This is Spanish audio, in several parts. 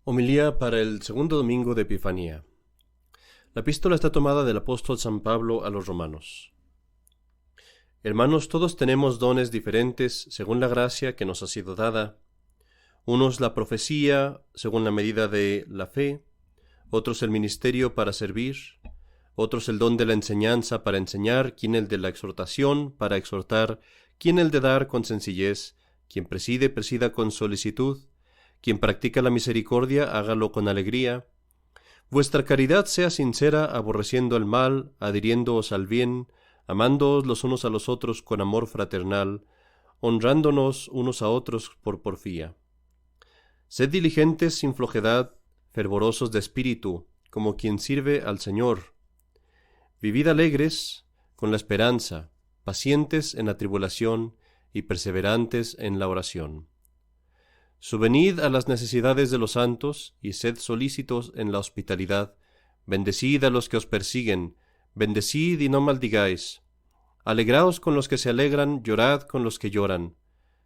Homilía para el segundo domingo de Epifanía. La epístola está tomada del apóstol San Pablo a los romanos. Hermanos, todos tenemos dones diferentes según la gracia que nos ha sido dada. Unos la profecía según la medida de la fe, otros el ministerio para servir, otros el don de la enseñanza para enseñar, quien el de la exhortación para exhortar, quien el de dar con sencillez, quien presida con solicitud, quien practica la misericordia, hágalo con alegría. Vuestra caridad sea sincera, aborreciendo el mal, adhiriéndoos al bien, amándoos los unos a los otros con amor fraternal, honrándonos unos a otros por porfía. Sed diligentes sin flojedad, fervorosos de espíritu, como quien sirve al Señor. Vivid alegres con la esperanza, pacientes en la tribulación y perseverantes en la oración. Subvenid a las necesidades de los santos, y sed solícitos en la hospitalidad. Bendecid a los que os persiguen, bendecid y no maldigáis. Alegraos con los que se alegran, llorad con los que lloran.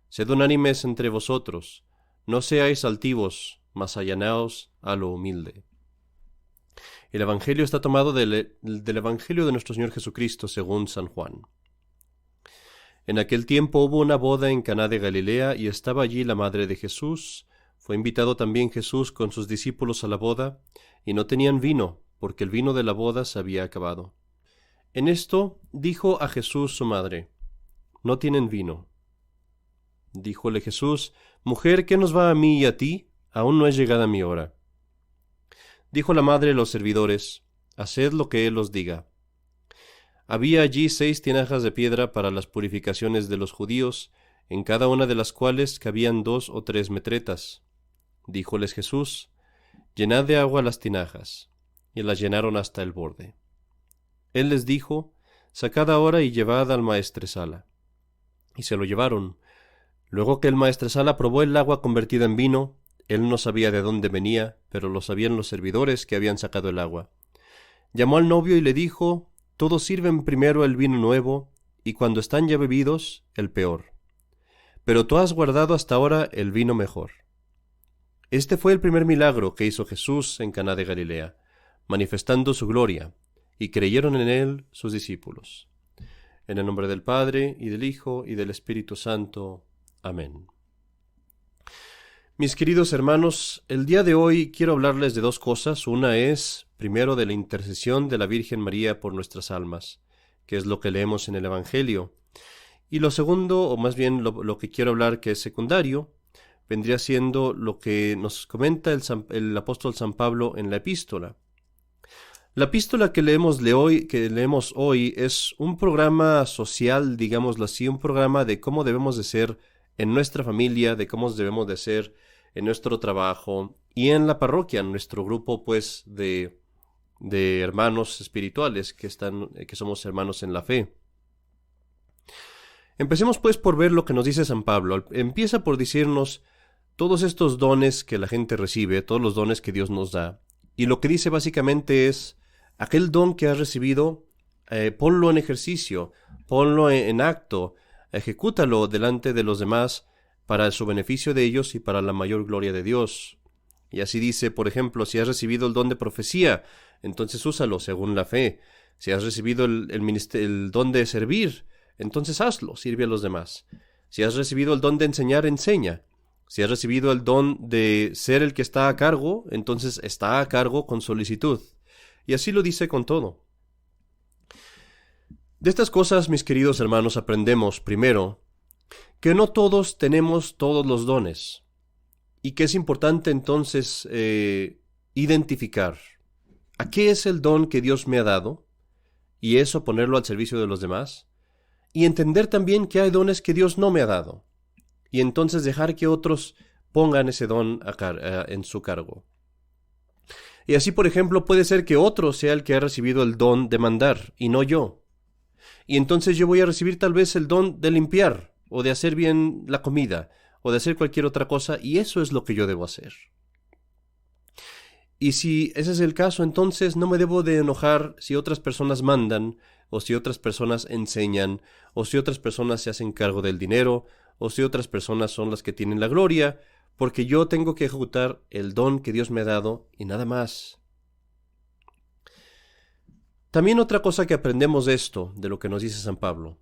Sed unánimes entre vosotros, no seáis altivos, mas allanaos a lo humilde. El Evangelio está tomado del Evangelio de nuestro Señor Jesucristo según San Juan. En aquel tiempo hubo una boda en Caná de Galilea, y estaba allí la madre de Jesús. Fue invitado también Jesús con sus discípulos a la boda, y no tenían vino, porque el vino de la boda se había acabado. En esto dijo a Jesús su madre: «No tienen vino». Díjole Jesús: «Mujer, ¿qué nos va a mí y a ti? Aún no es llegada mi hora». Dijo la madre a los servidores: «Haced lo que él os diga». Había allí 6 tinajas de piedra para las purificaciones de los judíos, en cada una de las cuales cabían 2 o 3 metretas. Díjoles Jesús: «Llenad de agua las tinajas», y las llenaron hasta el borde. Él les dijo: «Sacad ahora y llevad al maestresala». Y se lo llevaron. Luego que el maestresala probó el agua convertida en vino, él no sabía de dónde venía, pero lo sabían los servidores que habían sacado el agua. Llamó al novio y le dijo: «Todos sirven primero el vino nuevo, y cuando están ya bebidos, el peor. Pero tú has guardado hasta ahora el vino mejor». Este fue el primer milagro que hizo Jesús en Caná de Galilea, manifestando su gloria, y creyeron en él sus discípulos. En el nombre del Padre, y del Hijo, y del Espíritu Santo. Amén. Mis queridos hermanos, el día de hoy quiero hablarles de 2 cosas. Una es, primero, de la intercesión de la Virgen María por nuestras almas, que es lo que leemos en el Evangelio. Y lo segundo, o más bien lo que quiero hablar, que es secundario, vendría siendo lo que nos comenta el apóstol San Pablo en la epístola. La epístola que leemos hoy es un programa social, digámoslo así, un programa de cómo debemos de ser en nuestra familia, de cómo debemos de ser en nuestro trabajo y en la parroquia, en nuestro grupo pues de hermanos espirituales que somos hermanos en la fe. Empecemos pues por ver lo que nos dice San Pablo. Empieza por decirnos todos estos dones que la gente recibe, todos los dones que Dios nos da. Y lo que dice básicamente es: aquel don que has recibido, ponlo en ejercicio, ponlo en acto, ejecútalo delante de los demás para su beneficio de ellos y para la mayor gloria de Dios. Y así dice, por ejemplo, si has recibido el don de profecía, entonces úsalo según la fe. Si has recibido el don de servir, entonces hazlo, sirve a los demás. Si has recibido el don de enseñar, enseña. Si has recibido el don de ser el que está a cargo, entonces está a cargo con solicitud. Y así lo dice con todo. De estas cosas, mis queridos hermanos, aprendemos, primero, que no todos tenemos todos los dones, y que es importante entonces identificar a qué es el don que Dios me ha dado, y eso ponerlo al servicio de los demás, y entender también que hay dones que Dios no me ha dado, y entonces dejar que otros pongan ese don en su cargo. Y así, por ejemplo, puede ser que otro sea el que ha recibido el don de mandar, y no yo. Y entonces yo voy a recibir tal vez el don de limpiar, o de hacer bien la comida, o de hacer cualquier otra cosa, y eso es lo que yo debo hacer. Y si ese es el caso, entonces no me debo de enojar si otras personas mandan, o si otras personas enseñan, o si otras personas se hacen cargo del dinero, o si otras personas son las que tienen la gloria, porque yo tengo que ejecutar el don que Dios me ha dado y nada más. También otra cosa que aprendemos de esto, de lo que nos dice San Pablo,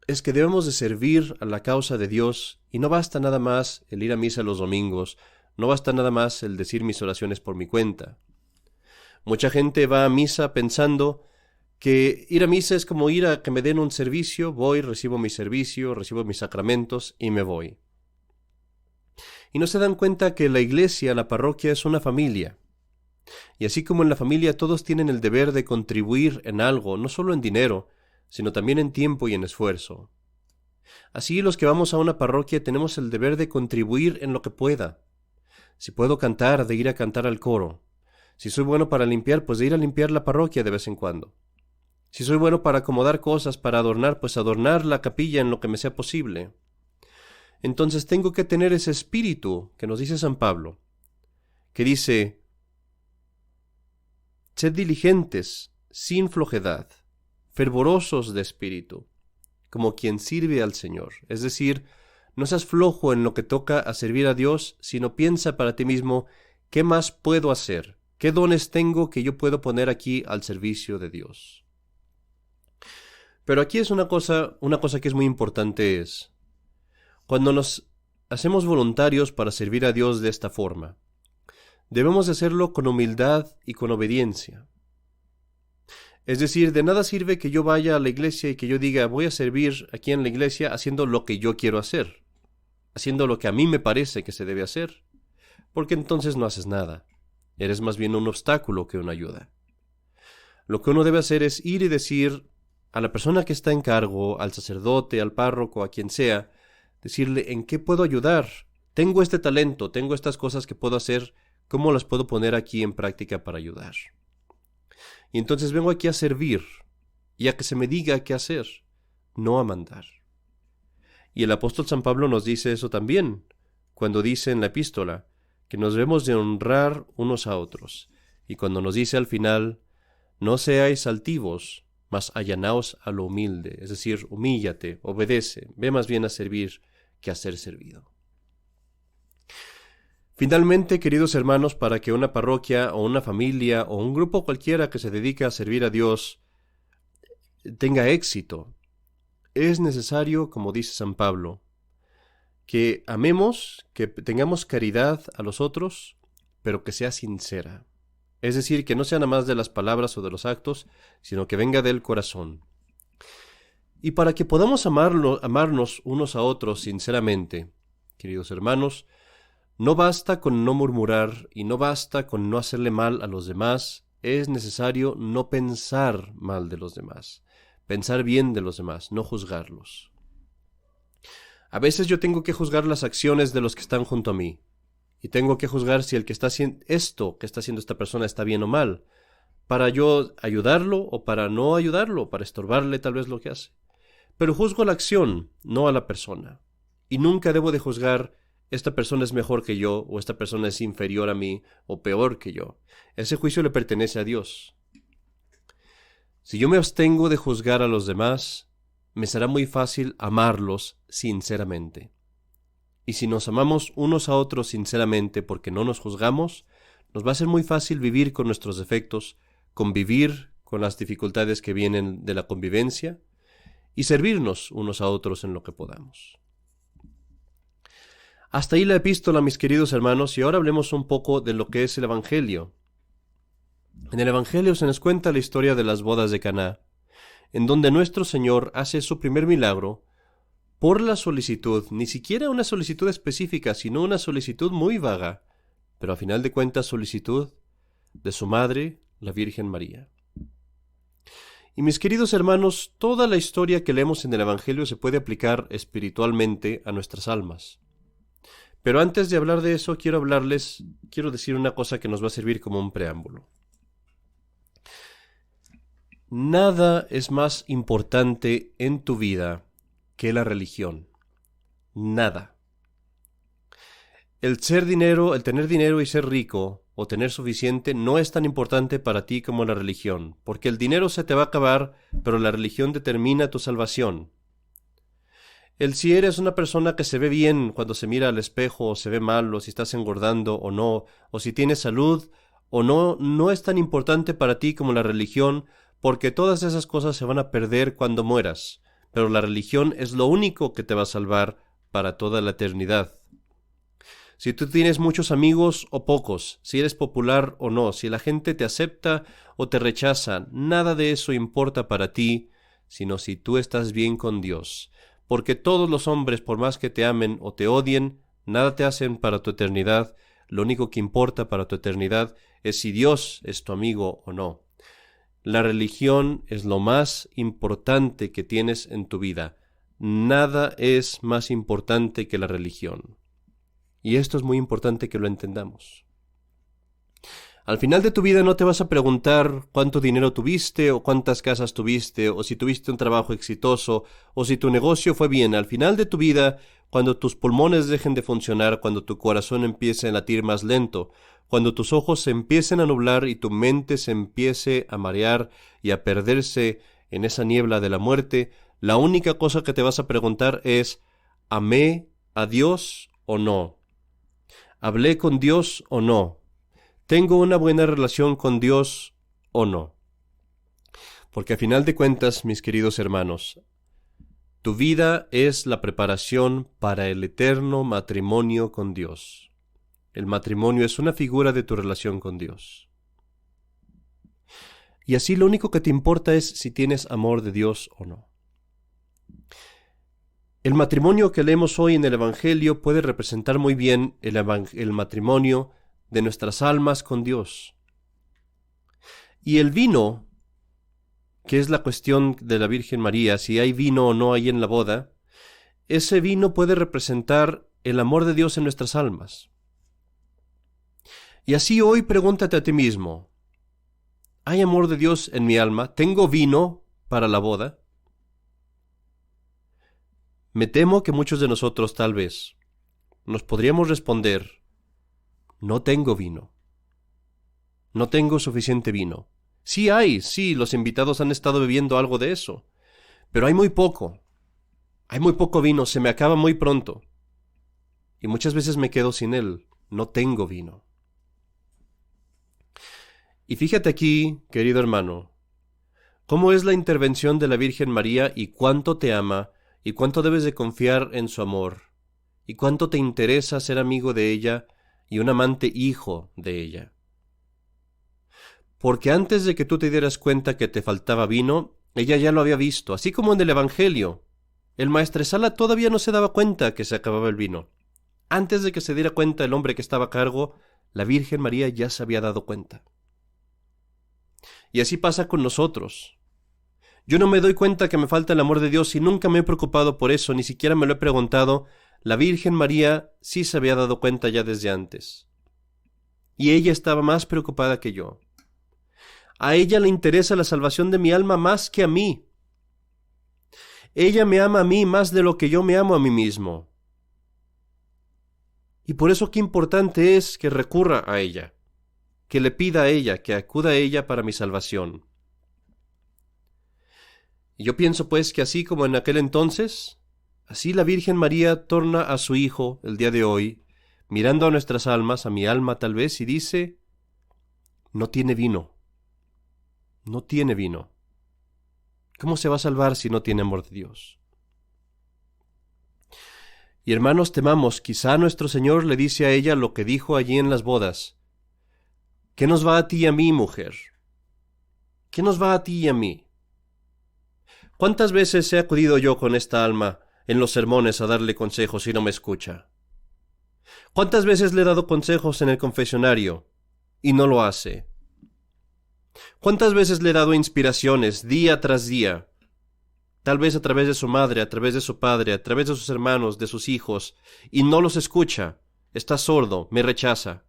es que debemos de servir a la causa de Dios y no basta nada más el ir a misa los domingos, no basta nada más el decir mis oraciones por mi cuenta. Mucha gente va a misa pensando que ir a misa es como ir a que me den un servicio, voy, recibo mi servicio, recibo mis sacramentos y me voy. Y no se dan cuenta que la iglesia, la parroquia, es una familia. Y así como en la familia todos tienen el deber de contribuir en algo, no solo en dinero, sino también en tiempo y en esfuerzo. Así los que vamos a una parroquia tenemos el deber de contribuir en lo que pueda. Si puedo cantar, de ir a cantar al coro. Si soy bueno para limpiar, pues de ir a limpiar la parroquia de vez en cuando. Si soy bueno para acomodar cosas, para adornar, pues adornar la capilla en lo que me sea posible. Entonces tengo que tener ese espíritu que nos dice San Pablo, que dice: sed diligentes, sin flojedad, fervorosos de espíritu, como quien sirve al Señor. Es decir, no seas flojo en lo que toca a servir a Dios, sino piensa para ti mismo, ¿qué más puedo hacer? ¿Qué dones tengo que yo puedo poner aquí al servicio de Dios? Pero aquí es una cosa que es muy importante es, cuando nos hacemos voluntarios para servir a Dios de esta forma, debemos de hacerlo con humildad y con obediencia. Es decir, de nada sirve que yo vaya a la iglesia y que yo diga, voy a servir aquí en la iglesia haciendo lo que yo quiero hacer, haciendo lo que a mí me parece que se debe hacer, porque entonces no haces nada. Eres más bien un obstáculo que una ayuda. Lo que uno debe hacer es ir y decir a la persona que está en cargo, al sacerdote, al párroco, a quien sea, decirle, ¿en qué puedo ayudar? Tengo este talento, tengo estas cosas que puedo hacer, ¿cómo las puedo poner aquí en práctica para ayudar? Y entonces vengo aquí a servir, y a que se me diga qué hacer, no a mandar. Y el apóstol San Pablo nos dice eso también, cuando dice en la epístola, que nos debemos de honrar unos a otros, y cuando nos dice al final, no seáis altivos, mas allanaos a lo humilde, es decir, humíllate, obedece, ve más bien a servir que a ser servido. Finalmente, queridos hermanos, para que una parroquia o una familia o un grupo cualquiera que se dedique a servir a Dios tenga éxito, es necesario, como dice San Pablo, que amemos, que tengamos caridad a los otros, pero que sea sincera. Es decir, que no sea nada más de las palabras o de los actos, sino que venga del corazón. Y para que podamos amarnos unos a otros sinceramente, queridos hermanos, no basta con no murmurar y no basta con no hacerle mal a los demás, es necesario no pensar mal de los demás, pensar bien de los demás, no juzgarlos. A veces yo tengo que juzgar las acciones de los que están junto a mí, y tengo que juzgar si el que está haciendo esto que está haciendo esta persona está bien o mal, para yo ayudarlo o para no ayudarlo, para estorbarle tal vez lo que hace. Pero juzgo la acción, no a la persona, y nunca debo de juzgar esta persona es mejor que yo, o esta persona es inferior a mí, o peor que yo. Ese juicio le pertenece a Dios. Si yo me abstengo de juzgar a los demás, me será muy fácil amarlos sinceramente. Y si nos amamos unos a otros sinceramente porque no nos juzgamos, nos va a ser muy fácil vivir con nuestros defectos, convivir con las dificultades que vienen de la convivencia y servirnos unos a otros en lo que podamos. Hasta ahí la epístola, mis queridos hermanos, y ahora hablemos un poco de lo que es el Evangelio. En el Evangelio se nos cuenta la historia de las bodas de Caná, en donde nuestro Señor hace su primer milagro por la solicitud, ni siquiera una solicitud específica, sino una solicitud muy vaga, pero a final de cuentas solicitud de su madre, la Virgen María. Y mis queridos hermanos, toda la historia que leemos en el Evangelio se puede aplicar espiritualmente a nuestras almas. Pero antes de hablar de eso, quiero decir una cosa que nos va a servir como un preámbulo. Nada es más importante en tu vida que la religión. Nada. El tener dinero y ser rico, o tener suficiente, no es tan importante para ti como la religión, porque el dinero se te va a acabar, pero la religión determina tu salvación. el si eres una persona que se ve bien cuando se mira al espejo o se ve mal, o si estás engordando o no, o si tienes salud o no, no es tan importante para ti como la religión, porque todas esas cosas se van a perder cuando mueras, pero la religión es lo único que te va a salvar para toda la eternidad. Si tú tienes muchos amigos o pocos, si eres popular o no, si la gente te acepta o te rechaza, nada de eso importa para ti, sino si tú estás bien con Dios. Porque todos los hombres, por más que te amen o te odien, nada te hacen para tu eternidad. Lo único que importa para tu eternidad es si Dios es tu amigo o no. La religión es lo más importante que tienes en tu vida. Nada es más importante que la religión. Y esto es muy importante que lo entendamos. Al final de tu vida no te vas a preguntar cuánto dinero tuviste, o cuántas casas tuviste, o si tuviste un trabajo exitoso, o si tu negocio fue bien. Al final de tu vida, cuando tus pulmones dejen de funcionar, cuando tu corazón empiece a latir más lento, cuando tus ojos se empiecen a nublar y tu mente se empiece a marear y a perderse en esa niebla de la muerte, la única cosa que te vas a preguntar es: ¿amé a Dios o no? ¿Hablé con Dios o no? ¿Tengo una buena relación con Dios o no? Porque a final de cuentas, mis queridos hermanos, tu vida es la preparación para el eterno matrimonio con Dios. El matrimonio es una figura de tu relación con Dios. Y así lo único que te importa es si tienes amor de Dios o no. El matrimonio que leemos hoy en el Evangelio puede representar muy bien el matrimonio de nuestras almas con Dios. Y el vino, que es la cuestión de la Virgen María, si hay vino o no hay en la boda, ese vino puede representar el amor de Dios en nuestras almas. Y así hoy pregúntate a ti mismo: ¿hay amor de Dios en mi alma? ¿Tengo vino para la boda? Me temo que muchos de nosotros tal vez nos podríamos responder: no tengo vino. No tengo suficiente vino. Sí, los invitados han estado bebiendo algo de eso, pero hay muy poco. Hay muy poco vino, se me acaba muy pronto. Y muchas veces me quedo sin él. No tengo vino. Y fíjate aquí, querido hermano, cómo es la intervención de la Virgen María y cuánto te ama y cuánto debes de confiar en su amor y cuánto te interesa ser amigo de ella y un amante hijo de ella. Porque antes de que tú te dieras cuenta que te faltaba vino, ella ya lo había visto, así como en el Evangelio. El maestresala todavía no se daba cuenta que se acababa el vino. Antes de que se diera cuenta el hombre que estaba a cargo, la Virgen María ya se había dado cuenta. Y así pasa con nosotros. Yo no me doy cuenta que me falta el amor de Dios y nunca me he preocupado por eso, ni siquiera me lo he preguntado. La Virgen María sí se había dado cuenta ya desde antes. Y ella estaba más preocupada que yo. A ella le interesa la salvación de mi alma más que a mí. Ella me ama a mí más de lo que yo me amo a mí mismo. Y por eso qué importante es que recurra a ella, que le pida a ella, que acuda a ella para mi salvación. Y yo pienso pues que así como en aquel entonces, así la Virgen María torna a su Hijo el día de hoy, mirando a nuestras almas, a mi alma tal vez, y dice: no tiene vino, no tiene vino. ¿Cómo se va a salvar si no tiene amor de Dios? Y hermanos, temamos, quizá nuestro Señor le dice a ella lo que dijo allí en las bodas: ¿qué nos va a ti y a mí, mujer? ¿Qué nos va a ti y a mí? ¿Cuántas veces he acudido yo con esta alma en los sermones a darle consejos y no me escucha? ¿Cuántas veces le he dado consejos en el confesionario y no lo hace? ¿Cuántas veces le he dado inspiraciones día tras día? Tal vez a través de su madre, a través de su padre, a través de sus hermanos, de sus hijos, y no los escucha, está sordo, me rechaza.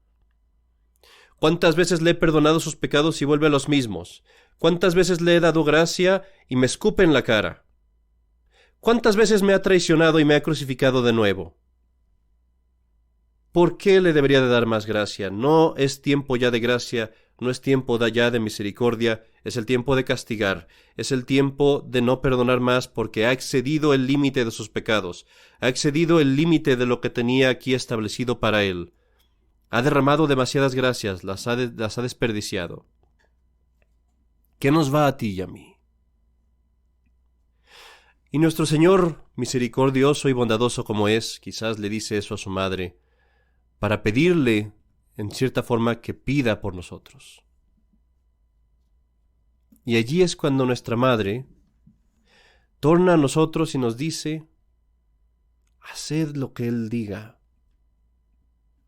¿Cuántas veces le he perdonado sus pecados y vuelve a los mismos? ¿Cuántas veces le he dado gracia y me escupe en la cara? ¿Cuántas veces me ha traicionado y me ha crucificado de nuevo? ¿Por qué le debería de dar más gracia? ¿No es tiempo ya de gracia no es tiempo ya de misericordia, es el tiempo de castigar, es el tiempo de no perdonar más porque ha excedido el límite de sus pecados, ha excedido el límite de lo que tenía aquí establecido para él. Ha derramado demasiadas gracias, las ha desperdiciado. ¿Qué nos va a ti y a mí? Y nuestro Señor, misericordioso y bondadoso como es, quizás le dice eso a su madre, para pedirle, en cierta forma, que pida por nosotros. Y allí es cuando nuestra madre torna a nosotros y nos dice, haced lo que Él diga,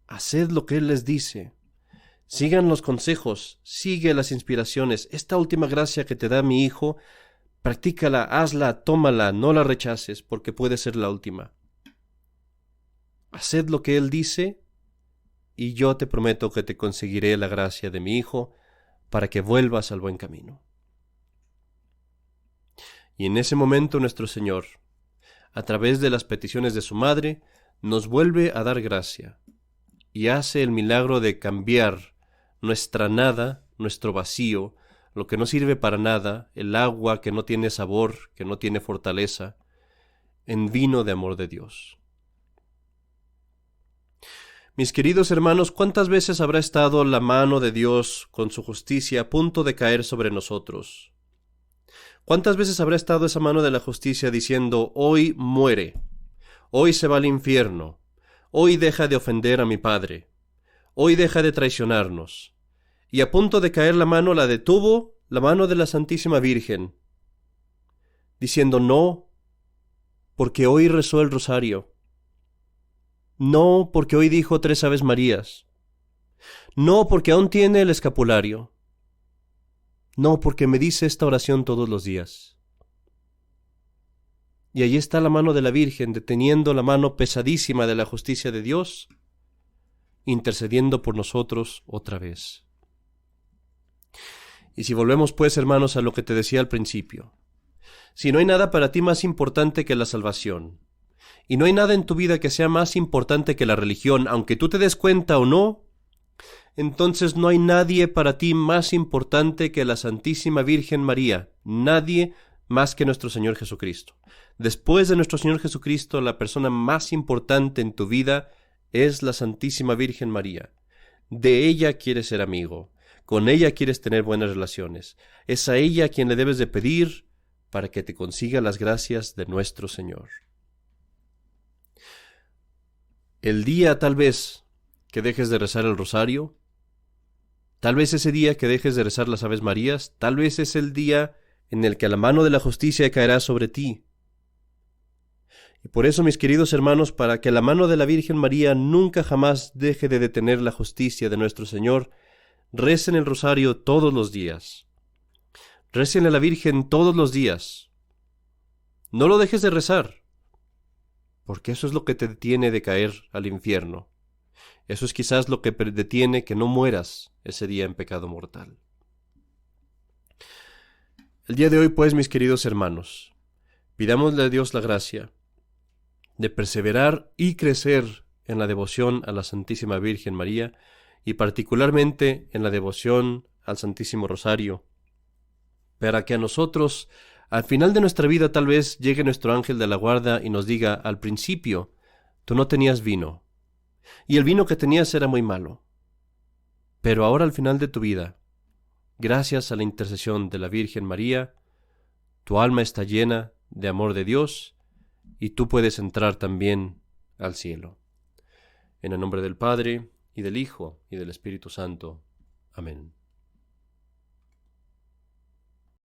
haced lo que Él les dice, sigan los consejos, sigue las inspiraciones, esta última gracia que te da mi hijo, practícala, hazla, tómala, no la rechaces, porque puede ser la última. Haced lo que Él dice, y yo te prometo que te conseguiré la gracia de mi hijo, para que vuelvas al buen camino. Y en ese momento nuestro Señor, a través de las peticiones de su madre, nos vuelve a dar gracia, y hace el milagro de cambiar nuestra nada, nuestro vacío, lo que no sirve para nada, el agua que no tiene sabor, que no tiene fortaleza, en vino de amor de Dios. Mis queridos hermanos, ¿cuántas veces habrá estado la mano de Dios con su justicia a punto de caer sobre nosotros? ¿Cuántas veces habrá estado esa mano de la justicia diciendo, hoy muere, hoy se va al infierno, hoy deja de ofender a mi Padre, hoy deja de traicionarnos? Y a punto de caer la mano la detuvo la mano de la Santísima Virgen, diciendo no, porque hoy rezó el rosario, no, porque hoy dijo 3 Aves Marías, no, porque aún tiene el escapulario, no, porque me dice esta oración todos los días. Y allí está la mano de la Virgen, deteniendo la mano pesadísima de la justicia de Dios, intercediendo por nosotros otra vez. Y si volvemos pues, hermanos, a lo que te decía al principio, si no hay nada para ti más importante que la salvación, y no hay nada en tu vida que sea más importante que la religión, aunque tú te des cuenta o no, entonces no hay nadie para ti más importante que la Santísima Virgen María, nadie más que nuestro Señor Jesucristo. Después de nuestro Señor Jesucristo, la persona más importante en tu vida es la Santísima Virgen María. De ella quieres ser amigo, con ella quieres tener buenas relaciones. Es a ella a quien le debes de pedir para que te consiga las gracias de nuestro Señor. El día tal vez que dejes de rezar el rosario, tal vez ese día que dejes de rezar las Aves Marías, tal vez es el día en el que la mano de la justicia caerá sobre ti. Y por eso, mis queridos hermanos, para que la mano de la Virgen María nunca jamás deje de detener la justicia de nuestro Señor, recen el rosario todos los días. Recen a la Virgen todos los días. No lo dejes de rezar, porque eso es lo que te detiene de caer al infierno. Eso es quizás lo que detiene que no mueras ese día en pecado mortal. El día de hoy, pues, mis queridos hermanos, pidámosle a Dios la gracia de perseverar y crecer en la devoción a la Santísima Virgen María y particularmente en la devoción al Santísimo Rosario, para que a nosotros, al final de nuestra vida, tal vez llegue nuestro ángel de la guarda y nos diga, al principio, tú no tenías vino, y el vino que tenías era muy malo, pero ahora al final de tu vida, gracias a la intercesión de la Virgen María, tu alma está llena de amor de Dios y tú puedes entrar también al cielo. En el nombre del Padre, y del Hijo, y del Espíritu Santo. Amén.